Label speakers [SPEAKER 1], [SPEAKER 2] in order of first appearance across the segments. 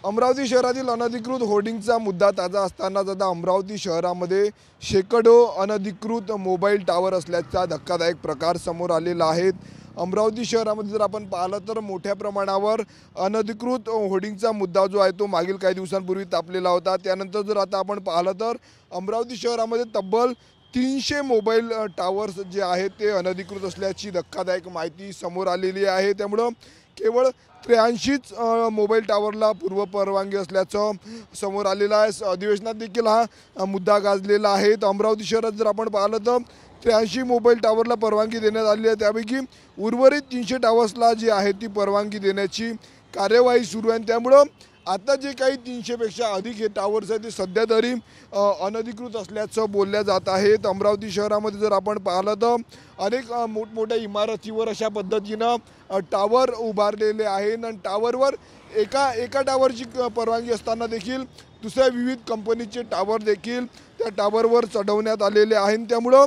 [SPEAKER 1] अमरावती शहरातील अनधिकृत होर्डिंगचा मुद्दा ताजा असतानाच आता अमरावती शहरामध्ये शेकडो अनधिकृत मोबाईल टावर असल्याचा धक्कादायक प्रकार समोर आलेला आहे। अमरावती शहरामध्ये जर आपण पाहिलं तर मोठ्या प्रमाणावर अनधिकृत होर्डिंगचा मुद्दा जो आहे तो मागील काही दिवसांपूर्वी तापलेला होता। त्यानंतर जर आता आपण पाहिलं तर अमरावती शहरामध्ये तब्बल 300 मोबाईल टावर्स जे आहेत ते अनधिकृत असल्याची धक्कादायक माहिती समोर आलेली आहे। त्यामुळे केवळ 83च मोबाईल टावरला पूर्व परवानगी असल्याचं समोर आलेलं आहे। अधिवेशनात देखील हा मुद्दा गाजलेला आहे। तर अमरावती शहरात जर आपण पाहिलं तर 83 मोबाईल टावरला परवानगी देण्यात आली आहे। त्यापैकी उर्वरित 300 टावर्सला जी आहे ती परवानगी देण्याची कार्यवाही सुरू आहे। त्यामुळे आता जे काही 300 पेक्षा अधिक हे टावर्स आहेत ते सध्या तरी अनधिकृत असल्याचं बोलल्या जात आहे। अमरावती शहरामध्ये जर आपण पाहिलं तर अनेक मोठमोठ्या इमारतीवर अशा पद्धतीनं टावर उभारलेले आहेत आणि टावरवर एका टावरची परवानगी असताना देखील दुसऱ्या विविध कंपनीचे टावर देखील त्या टावरवर चढवण्यात आलेले आहेत। त्यामुळे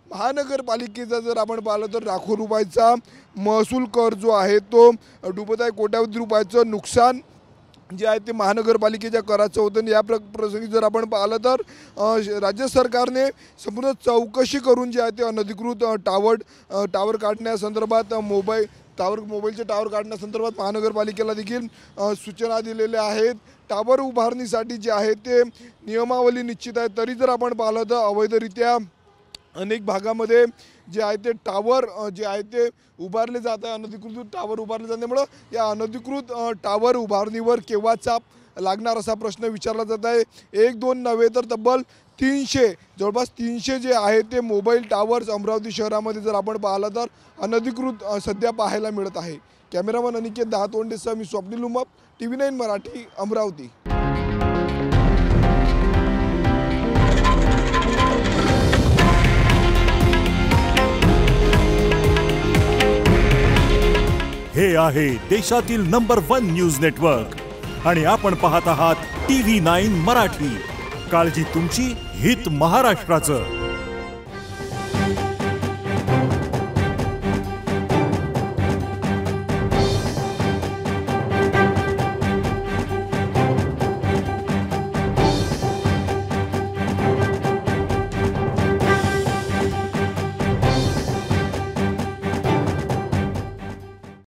[SPEAKER 1] महानगरपालिकेचा जर आपण पाहिलं तर लाखो रुपयाचा महसूल कर जो आहे तो डुबत आहे। कोट्यावधी रुपयाचं नुकसान जे आहे ते महानगरपालिकेच्या कराचं होतं। या प्रसंगी जर आपण पाहिलं तर राज्य सरकारने संपूर्ण चौकशी करून जे आहे ते अनधिकृत टावर काढण्यासंदर्भात मोबाईलचे टावर काढण्यासंदर्भात महानगरपालिकेला देखील सूचना दिलेल्या आहेत। टावर उभारणीसाठी जे आहे ते नियमावली निश्चित आहे। तरी जर आपण पाहिलं तर अवैधरित्या अनेक भागामध्ये जे आहे ते टावर जे आहे ते उभारले जात आहे। अनधिकृत टावर उभारले जाण्यामुळे या अनधिकृत टावर उभारणीवर केव्हा चाप लागणार असा प्रश्न विचारला जात आहे। एक दोन नव्हे तर तब्बल 300 जवळपास 300 जे आहे ते मोबाईल टावर्स अमरावती शहरामध्ये जर आपण पाहिलं तर अनधिकृत सध्या पाहायला मिळत आहे। कॅमेरामन अनिकेत दहातोंडेसह मी स्वप्नील उमप, TV9 मराठी, अमरावती।
[SPEAKER 2] हे आहे देशातील नंबर 1 न्यूज नेटवर्क आणि आपण पाहत आहात TV9 मराठी। काळजी तुमची, हित महाराष्ट्राचं।